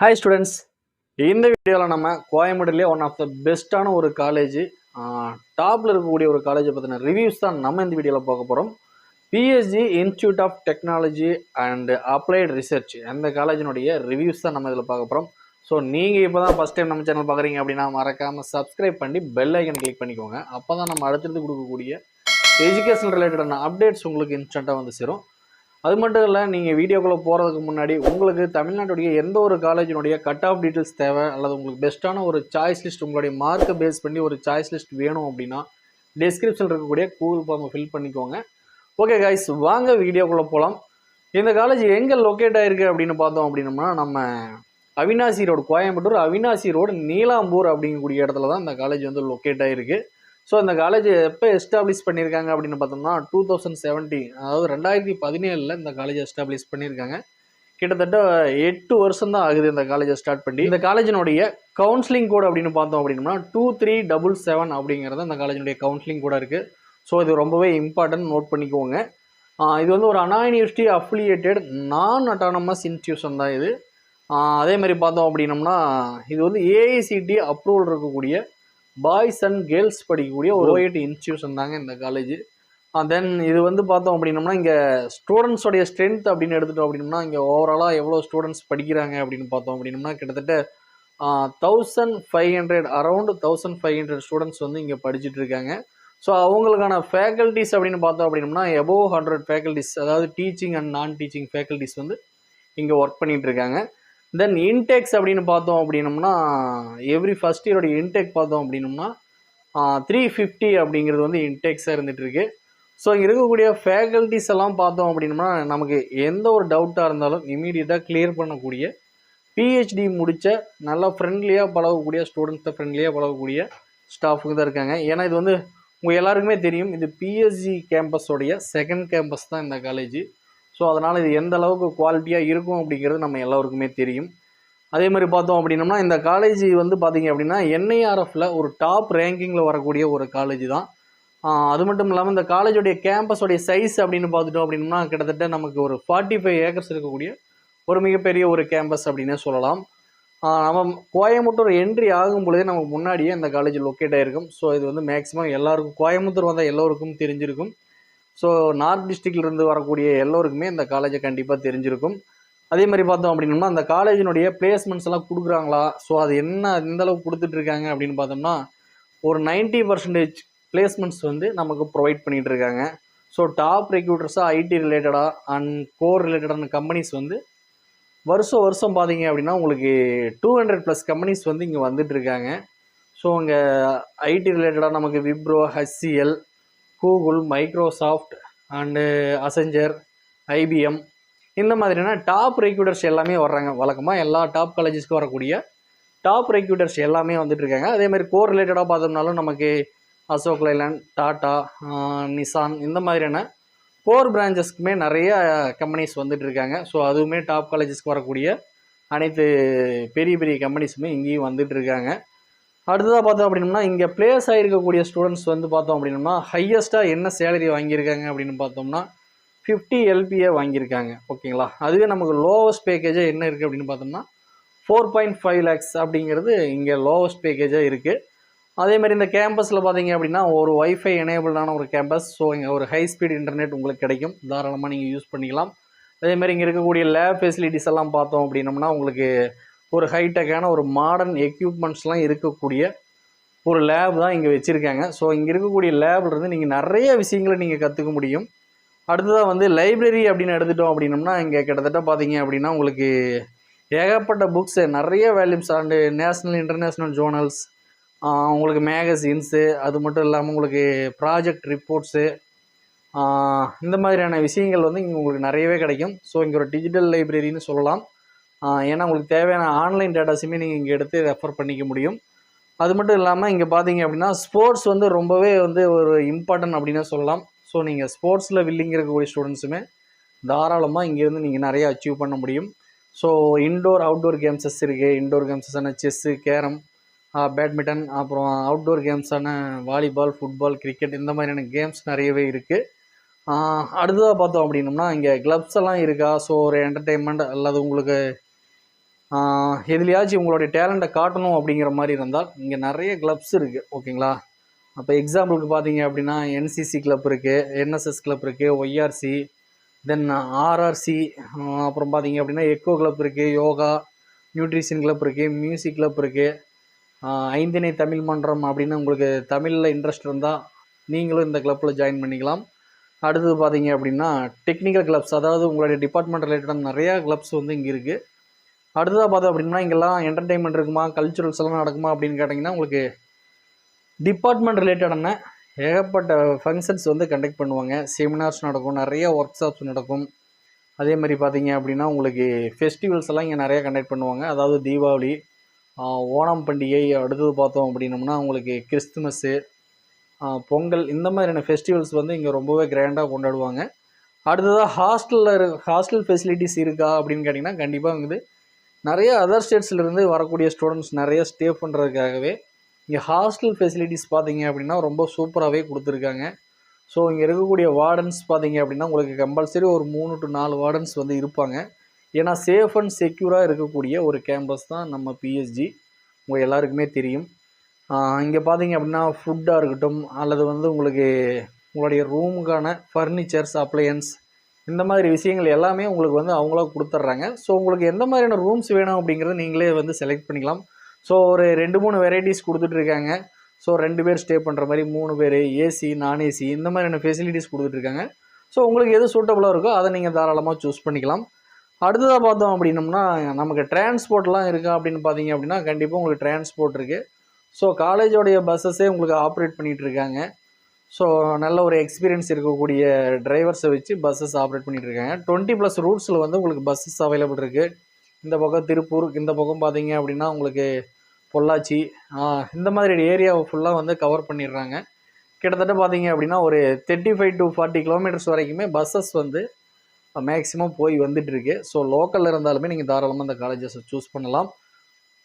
Hi students. இந்த வீடியோவில் நம்ம கோயம்புத்தூர்லேயே ஒன் ஆஃப் த பெஸ்ட்டான ஒரு காலேஜ், டாப்பில் இருக்கக்கூடிய ஒரு காலேஜை பற்றின ரிவ்யூஸ் தான் நம்ம இந்த வீடியோவில் பார்க்க போகிறோம். PSG institute of technology and applied research, அந்த காலேஜினுடைய ரிவ்யூஸ் தான் நம்ம இதில் பார்க்க போகிறோம். ஸோ நீங்கள் இப்போ தான் ஃபஸ்ட் டைம் நம்ம சேனல் பார்க்குறீங்க அப்படின்னா மறக்காமல் சப்ஸ்கிரைப் பண்ணி பெல் ஐக்கன் கிளிக் பண்ணிக்கோங்க. அப்போ தான் நம்ம அடுத்தடுத்து கொடுக்கக்கூடிய எஜுகேஷன் ரிலேட்டடான அப்டேட்ஸ் உங்களுக்கு இன்ஸ்டண்ட்டாக வந்து சேரும். அது மட்டும் இல்லை, நீங்கள் வீடியோக்குள்ளே போகிறதுக்கு முன்னாடி உங்களுக்கு தமிழ்நாட்டுடைய எந்த ஒரு காலேஜினுடைய கட் ஆஃப் டீட்டெயில்ஸ் தேவை அல்லது உங்களுக்கு பெஸ்ட்டான ஒரு சாய்ஸ் லிஸ்ட், உங்களுடைய மார்க்கை பேஸ் பண்ணி ஒரு சாய்ஸ் லிஸ்ட் வேணும் அப்படின்னா டிஸ்கிரிப்ஷனில் இருக்கக்கூடிய கூகுள் ஃபார்மை ஃபில் பண்ணிக்கோங்க. ஓகே கைஸ், வாங்க வீடியோக்குள்ளே போகலாம். இந்த காலேஜ் எங்கே லொக்கேட் ஆகிருக்கு அப்படின்னு பார்த்தோம் அப்படின்னம்னா, நம்ம அவினாசி ரோடு, கோயம்புத்தூர் அவினாசி ரோடு நீலாம்பூர் அப்படிங்கக்கூடிய இடத்துல தான் இந்த காலேஜ் வந்து லொக்கேட் ஆகிருக்கு. ஸோ அந்த காலேஜ் எப்போ எஸ்டாப்ளிஷ் பண்ணியிருக்காங்க அப்படின்னு பார்த்தோம்னா 2017, அதாவது 2017 இந்த காலேஜை எஸ்டாப்ளிஷ் பண்ணியிருக்காங்க. கிட்டத்தட்ட 8 வருஷம் தான் ஆகுது இந்த காலேஜை ஸ்டார்ட் பண்ணி. இந்த காலேஜினுடைய கவுன்சிலிங் கோட் அப்படின்னு பார்த்தோம் அப்படின்னா 2377 அப்படிங்கிறது அந்த காலேஜினுடைய கவுன்சிலிங் கோடாக இருக்குது. ஸோ இது ரொம்பவே இம்பார்ட்டன்ட், நோட் பண்ணிக்கோங்க. இது வந்து ஒரு அண்ணா யூனிவர்சிட்டி அஃபிலியேட்டட் நான் அட்டானமஸ் இன்ஸ்டியூஷன் தான் இது. அதே மாதிரி பார்த்தோம் அப்படின்னம்னா இது வந்து ஏஐசிடி அப்ரூவல் இருக்கக்கூடிய பாய்ஸ் அண்ட் கேர்ள்ஸ் படிக்கக்கூடிய ஒரு ஓஐடி இன்ஸ்டியூஷன் தாங்க இந்த காலேஜ். தென் இது வந்து பார்த்தோம் அப்படின்னம்னா இங்கே ஸ்டூடெண்ட்ஸோடைய ஸ்ட்ரென்த் அப்படின்னு எடுத்துட்டோம் அப்படின்னா இங்கே ஓவராலாக எவ்வளோ ஸ்டூடெண்ட்ஸ் படிக்கிறாங்க அப்படின்னு பார்த்தோம் அப்படின்னம்னா கிட்டத்தட்ட 1500, அரௌண்ட் 1500 ஸ்டூடெண்ட்ஸ் வந்து இங்கே படிச்சுட்டு இருக்காங்க. ஸோ அவங்களுக்கான ஃபேக்கல்ட்டிஸ் அப்படின்னு பார்த்தோம் அப்படின்னம்னா எபோவ் 100 ஃபேக்கல்ட்டிஸ், அதாவது டீச்சிங் அண்ட் நான் டீச்சிங் ஃபேக்கல்ட்டிஸ் வந்து இங்கே ஒர்க் பண்ணிகிட்டு இருக்காங்க. தென் இன்டேக்ஸ் அப்படின்னு பார்த்தோம் அப்படின்னம்னா எவ்ரி ஃபஸ்ட் இயரோடைய இன்டேக் பார்த்தோம் அப்படின்னம்னா 350 அப்படிங்கிறது வந்து இன்டேக்ஸாக இருந்துகிட்ருக்கு. ஸோ இங்கே இருக்கக்கூடிய ஃபேக்கல்ட்டிஸ் எல்லாம் பார்த்தோம் அப்படின்னம்னா நமக்கு எந்த ஒரு டவுட்டாக இருந்தாலும் இமீடியட்டாக கிளியர் பண்ணக்கூடிய பிஹெச்டி முடித்த நல்லா ஃப்ரெண்ட்லியாக பழகக்கூடிய ஸ்டூடெண்ட்ஸை ஃப்ரெண்ட்லியாக பழகக்கூடிய ஸ்டாஃபுக்கு தான் இருக்காங்க. ஏன்னா இது வந்து உங்கள் எல்லாருக்குமே தெரியும், இது பிஎஸ்ஜி கேம்பஸோடைய செகண்ட் கேம்பஸ் தான் இந்த காலேஜ். ஸோ அதனால் இது எந்த அளவுக்கு குவாலிட்டியாக இருக்கும் அப்படிங்கிறது நம்ம எல்லாருக்குமே தெரியும். அதே மாதிரி பார்த்தோம் அப்படின்னம்னா இந்த காலேஜ் வந்து பார்த்திங்க அப்படின்னா என்ஐஆர்எஃப்பில் ஒரு டாப் ரேங்கிங்கில் வரக்கூடிய ஒரு காலேஜ் தான். அது மட்டும் இல்லாமல் இந்த காலேஜோடைய கேம்பஸோடைய சைஸ் அப்படின்னு பார்த்துட்டோம் அப்படின்னா கிட்டத்தட்ட நமக்கு ஒரு 45 ஏக்கர்ஸ் இருக்கக்கூடிய ஒரு மிகப்பெரிய ஒரு கேம்பஸ் அப்படின்னே சொல்லலாம். நம்ம கோயம்புத்தூர் என்ட்ரி ஆகும் பொழுதே நமக்கு முன்னாடியே இந்த காலேஜ் லொக்கேட் ஆகிருக்கும். ஸோ இது வந்து மேக்ஸிமம் எல்லாருக்கும், கோயம்புத்தூர் வந்தால் எல்லோருக்கும் தெரிஞ்சிருக்கும். ஸோ நார்த் டிஸ்ட்ரிக்ட்லேருந்து வரக்கூடிய எல்லோருக்குமே இந்த காலேஜை கண்டிப்பாக தெரிஞ்சிருக்கும். அதே மாதிரி பார்த்தோம் அப்படின்னா அந்த காலேஜினுடைய பிளேஸ்மெண்ட்ஸ் எல்லாம் கொடுக்குறாங்களா, ஸோ அது என்ன எந்த அளவுக்கு கொடுத்துட்ருக்காங்க அப்படின்னு பார்த்தோம்னா ஒரு 90% பிளேஸ்மெண்ட்ஸ் வந்து நமக்கு ப்ரொவைட் பண்ணிகிட்டு இருக்காங்க. ஸோ டாப் ரெக்ரூட்டர்ஸாக ஐடி ரிலேட்டடாக அண்ட் கோர் ரிலேட்டடான கம்பெனிஸ் வந்து வருஷம் பார்த்தீங்க அப்படின்னா உங்களுக்கு 200+ கம்பெனிஸ் வந்து இங்கே வந்துட்டுருக்காங்க. ஸோ இங்கே ஐடி ரிலேட்டடாக நமக்கு Wipro, HCL, Google, Microsoft and Accenture, IBM, இந்த மாதிரியான டாப் ரெக்ரூட்டர்ஸ் எல்லாமே வர்றாங்க. வழக்கமாக எல்லா டாப் காலேஜஸ்க்கு வரக்கூடிய டாப் ரெக்ரூட்டர்ஸ் எல்லாமே வந்துட்டுருக்காங்க. அதே மாதிரி கோர் ரிலேட்டடாக பார்த்தோம்னாலும் நமக்கு அசோக் லைலாண்ட், டாட்டா, நிசான், இந்த மாதிரியான கோர் பிரான்ச்சஸ்க்குமே நிறைய கம்பெனிஸ் வந்துட்டுருக்காங்க. ஸோ அதுவுமே டாப் காலேஜஸ்க்கு வரக்கூடிய அனைத்து பெரிய பெரிய கம்பெனிஸுமே இங்கேயும் வந்துட்டுருக்காங்க. அடுத்ததாக பார்த்தோம் அப்படின்னா இங்கே பிளேஸ் ஆகிருக்கக்கூடிய ஸ்டூடெண்ட்ஸ் வந்து பார்த்தோம் அப்படின்னா ஹையஸ்ட்டாக என்ன சேலரி வாங்கியிருக்காங்க அப்படின்னு பார்த்தோம்னா 50 LPA வாங்கியிருக்காங்க. ஓகேங்களா, அதுவே நமக்கு லோவஸ்ட் பேக்கேஜாக என்ன இருக்குது அப்படின்னு பார்த்தோம்னா 4.5 lakhs அப்படிங்கிறது இங்கே லோவஸ்ட் பேக்கேஜாக இருக்குது. அதேமாதிரி இந்த கேம்பஸில் பார்த்தீங்க அப்படின்னா ஒரு ஒய்ஃபை எனேபிள்டான ஒரு கேம்பஸ். ஸோ இங்கே ஒரு ஹை ஸ்பீட் இன்டர்நெட் உங்களுக்கு கிடைக்கும், தாராளமாக நீங்கள் யூஸ் பண்ணிக்கலாம். அதேமாதிரி இங்கே இருக்கக்கூடிய லேப் ஃபெசிலிட்டிஸ் எல்லாம் பார்த்தோம் அப்படின்னம்னா உங்களுக்கு ஒரு ஹைடெக்கான ஒரு மாடர்ன் எக்யூப்மெண்ட்ஸ்லாம் இருக்கக்கூடிய ஒரு லேப் தான் இங்கே வச்சுருக்காங்க. ஸோ இங்கே இருக்கக்கூடிய லேப்லேருந்து நீங்கள் நிறைய விஷயங்களை நீங்கள் கற்றுக்க முடியும். அடுத்ததாக வந்து லைப்ரரி அப்படின்னு எடுத்துட்டோம் அப்படின்னம்னா இங்கே கிட்டத்தட்ட பார்த்தீங்க அப்படின்னா உங்களுக்கு ஏகப்பட்ட புக்ஸு, நிறைய வேல்யூம்ஸ் அண்டு நேஷ்னல் இன்டர்நேஷ்னல் ஜோர்னல்ஸ், உங்களுக்கு மேகசின்ஸு, அது மட்டும் இல்லாமல் உங்களுக்கு ப்ராஜெக்ட் ரிப்போர்ட்ஸு, இந்த மாதிரியான விஷயங்கள் வந்து இங்கே உங்களுக்கு நிறையவே கிடைக்கும். ஸோ இங்கே ஒரு டிஜிட்டல் லைப்ரரின்னு சொல்லலாம். ஏன்னா உங்களுக்கு தேவையான ஆன்லைன் டேட்டாஸுமே நீங்கள் இங்கே எடுத்து ரெஃபர் பண்ணிக்க முடியும். அது மட்டும் இல்லாமல் இங்கே பார்த்தீங்க அப்படின்னா ஸ்போர்ட்ஸ் வந்து ரொம்பவே வந்து ஒரு இம்பார்ட்டன்ட் அப்படின்னே சொல்லலாம். ஸோ நீங்கள் ஸ்போர்ட்ஸில் வில்லிங் இருக்கக்கூடிய ஸ்டூடெண்ட்ஸுமே தாராளமாக இங்கேருந்து நீங்கள் நிறைய அச்சீவ் பண்ண முடியும். ஸோ இன்டோர் அவுட்டோர் கேம்ஸஸ் இருக்குது. இன்டோர் கேம்ஸஸான செஸ்ஸு, கேரம், பேட்மிண்டன், அப்புறம் அவுட்டோர் கேம்ஸான வாலிபால், ஃபுட்பால், கிரிக்கெட், இந்த மாதிரியான கேம்ஸ் நிறையவே இருக்குது. அடுத்ததாக பார்த்தோம் அப்படின்னம்னா இங்கே கிளப்ஸ் எல்லாம் இருக்கா. ஸோ ஒரு என்டர்டெயின்மெண்ட் அல்லது உங்களுக்கு எதுலையாச்சும் உங்களுடைய டேலண்ட்டை காட்டணும் அப்படிங்கிற மாதிரி இருந்தால் இங்கே நிறைய கிளப்ஸ் இருக்குது ஓகேங்களா. அப்போ எக்ஸாம்பிளுக்கு பார்த்தீங்க அப்படின்னா என்சிசி கிளப் இருக்குது, என்எஸ்எஸ் கிளப் இருக்குது, ஒய்ஆர்சி, தென் ஆர்ஆர்சி, அப்புறம் பார்த்தீங்க அப்படின்னா எக்கோ கிளப் இருக்குது, யோகா, நியூட்ரிஷன் கிளப் இருக்குது, மியூசிக் கிளப் இருக்குது, ஐந்திணை தமிழ் மன்றம் அப்படின்னு உங்களுக்கு தமிழில் இன்ட்ரெஸ்ட் இருந்தால் நீங்களும் இந்த கிளப்பில் ஜாயின் பண்ணிக்கலாம். அடுத்தது பார்த்தீங்க அப்படின்னா டெக்னிக்கல் கிளப்ஸ், அதாவது உங்களுடைய டிபார்ட்மெண்ட் ரிலேட்டடான நிறையா கிளப்ஸ் வந்து இங்கே இருக்குது. அடுத்ததாக பார்த்தோம் அப்படின்னா இங்கெல்லாம் என்டர்டெயின்மெண்ட் இருக்குமா, கல்ச்சுரல்ஸ் எல்லாம் நடக்குமா அப்படின்னு கேட்டிங்கன்னா உங்களுக்கு டிபார்ட்மெண்ட் ரிலேட்டடான ஏகப்பட்ட ஃபங்க்ஷன்ஸ் வந்து கண்டக்ட் பண்ணுவாங்க. செமினார்ஸ் நடக்கும், நிறைய ஒர்க் ஷாப்ஸ் நடக்கும். அதே மாதிரி பார்த்தீங்க அப்படின்னா உங்களுக்கு ஃபெஸ்டிவல்ஸ் எல்லாம் இங்கே நிறையா கண்டக்ட் பண்ணுவாங்க. அதாவது தீபாவளி, ஓணம் பண்டிகை, அடுத்தது பார்த்தோம் அப்படின்னம்னா உங்களுக்கு கிறிஸ்துமஸ்ஸு, பொங்கல், இந்த மாதிரியான ஃபெஸ்டிவல்ஸ் வந்து இங்கே ரொம்பவே கிராண்டாக கொண்டாடுவாங்க. அடுத்ததாக ஹாஸ்டல் ஃபெசிலிட்டிஸ் இருக்கா அப்படின்னு கேட்டிங்கன்னா கண்டிப்பாக வந்து நிறைய அதர் ஸ்டேட்ஸ்லேருந்து வரக்கூடிய ஸ்டூடெண்ட்ஸ் நிறைய ஸ்டே பண்ணுறதுக்காகவே இங்கே ஹாஸ்டல் ஃபெசிலிட்டிஸ் பார்த்தீங்க அப்படின்னா ரொம்ப சூப்பராகவே கொடுத்துருக்காங்க. ஸோ இங்கே இருக்கக்கூடிய வார்டன்ஸ் பார்த்தீங்க அப்படின்னா உங்களுக்கு கம்பல்சரி ஒரு 3 to 4 வார்டன்ஸ் வந்து இருப்பாங்க. ஏன்னா சேஃப் அண்ட் செக்யூராக இருக்கக்கூடிய ஒரு கேம்பஸ் தான் நம்ம பிஎஸ்ஜி, உங்கள் எல்லாருக்குமே தெரியும். இங்கே பார்த்தீங்க அப்படின்னா ஃபுட்டாக இருக்கட்டும் அல்லது வந்து உங்களுக்கு உங்களுடைய ரூமுக்கான ஃபர்னிச்சர்ஸ், அப்ளையன்ஸ், இந்த மாதிரி விஷயங்கள் எல்லாமே உங்களுக்கு வந்து அவங்களா கொடுத்துட்றாங்க. ஸோ உங்களுக்கு எந்த மாதிரியான ரூம்ஸ் வேணும் அப்படிங்கிறத நீங்களே வந்து செலக்ட் பண்ணிக்கலாம். ஸோ ஒரு 2-3 வெரைட்டிஸ் கொடுத்துட்ருக்காங்க. ஸோ 2 பேர் ஸ்டே பண்ணுற மாதிரி, 3 பேர், ஏசி, நான் ஏசி, இந்த மாதிரியான ஃபெசிலிட்டிஸ் கொடுத்துட்ருக்காங்க. ஸோ உங்களுக்கு எது சூட்டபுளாக இருக்கோ அதை நீங்கள் தாராளமாக சூஸ் பண்ணிக்கலாம். அடுத்ததாக பார்த்தோம் அப்படின்னம்னா நமக்கு டிரான்ஸ்போர்ட்லாம் இருக்கா அப்படின்னு பார்த்தீங்க அப்படின்னா கண்டிப்பாக உங்களுக்கு டிரான்ஸ்போர்ட் இருக்குது. ஸோ காலேஜோடைய பஸ்ஸஸே உங்களுக்கு ஆப்ரேட் பண்ணிகிட்ருக்காங்க. ஸோ நல்ல ஒரு எக்ஸ்பீரியன்ஸ் இருக்கக்கூடிய டிரைவர்ஸை வச்சு பஸ்ஸஸ் ஆப்ரேட் பண்ணிகிட்ருக்காங்க. 20+ ரூட்ஸில் வந்து உங்களுக்கு பஸ்ஸஸ் அவைலபிள் இருக்குது. இந்த பக்கம் திருப்பூர், இந்த பக்கம் பார்த்தீங்க அப்படின்னா உங்களுக்கு பொள்ளாச்சி, இந்த மாதிரி ஏரியாவை ஃபுல்லாக வந்து கவர் பண்ணிடுறாங்க. கிட்டத்தட்ட பார்த்தீங்க அப்படின்னா ஒரு 35 to 40 கிலோமீட்டர்ஸ் வரைக்குமே பஸ்ஸஸ் வந்து மேக்ஸிமம் போய் வந்துட்டுருக்கு. ஸோ லோக்கலில் இருந்தாலுமே நீங்கள் தாராளமாக இந்த காலேஜஸை சூஸ் பண்ணலாம்.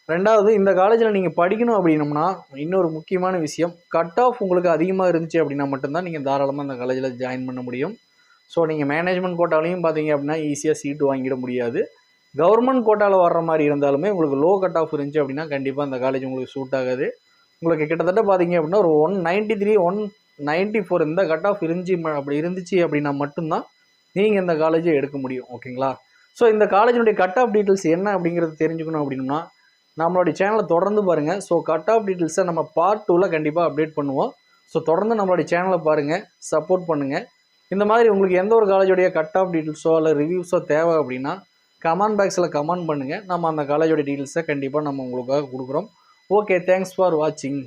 ரெண்டாவது, இந்த காலேஜில் நீங்கள் படிக்கணும் அப்படின்னம்னா இன்னொரு முக்கியமான விஷயம், கட் ஆஃப் உங்களுக்கு அதிகமாக இருந்துச்சு அப்படின்னா மட்டும்தான் நீங்கள் தாராளமாக இந்த காலேஜில் ஜாயின் பண்ண முடியும். ஸோ நீங்கள் மேனேஜ்மெண்ட் கோட்டாலையும் பார்த்தீங்க அப்படின்னா ஈஸியாக சீட்டு வாங்கிட முடியாது. கவர்மெண்ட் கோட்டாவில் வர்ற மாதிரி இருந்தாலுமே உங்களுக்கு லோ கட் ஆஃப் இருந்துச்சு அப்படின்னா கண்டிப்பாக அந்த காலேஜ் உங்களுக்கு சூட் ஆகாது. உங்களுக்கு கிட்டத்தட்ட பார்த்தீங்க அப்படின்னா ஒரு 193, 194 இந்த கட் ஆஃப் இருந்துச்சு அப்படின்னா மட்டும்தான் நீங்கள் இந்த காலேஜை எடுக்க முடியும். ஓகேங்களா. ஸோ இந்த காலேஜினுடைய கட் ஆஃப் டீட்டெயில்ஸ் என்ன அப்படிங்கிறது தெரிஞ்சுக்கணும் அப்படின்னா நம்மளுடைய சேனலை தொடர்ந்து பாருங்கள். ஸோ கட் ஆஃப் டீட்டெயில்ஸை நம்ம பார்ட் 2ல் கண்டிப்பாக அப்டேட் பண்ணுவோம். ஸோ தொடர்ந்து நம்மளுடைய சேனலை பாருங்கள், சப்போர்ட் பண்ணுங்கள். இந்த மாதிரி உங்களுக்கு எந்த ஒரு காலேஜோடைய கட் ஆஃப் டீட்டெயில்ஸோ இல்லை ரிவ்யூஸோ தேவை அப்படின்னா கமெண்ட் பாக்ஸில் கமெண்ட் பண்ணுங்கள். நம்ம அந்த காலேஜோடைய டீட்டெயில்ஸை கண்டிப்பாக நம்ம உங்களுக்காக கொடுக்குறோம். ஓகே, தேங்க்ஸ் ஃபார் வாட்சிங்.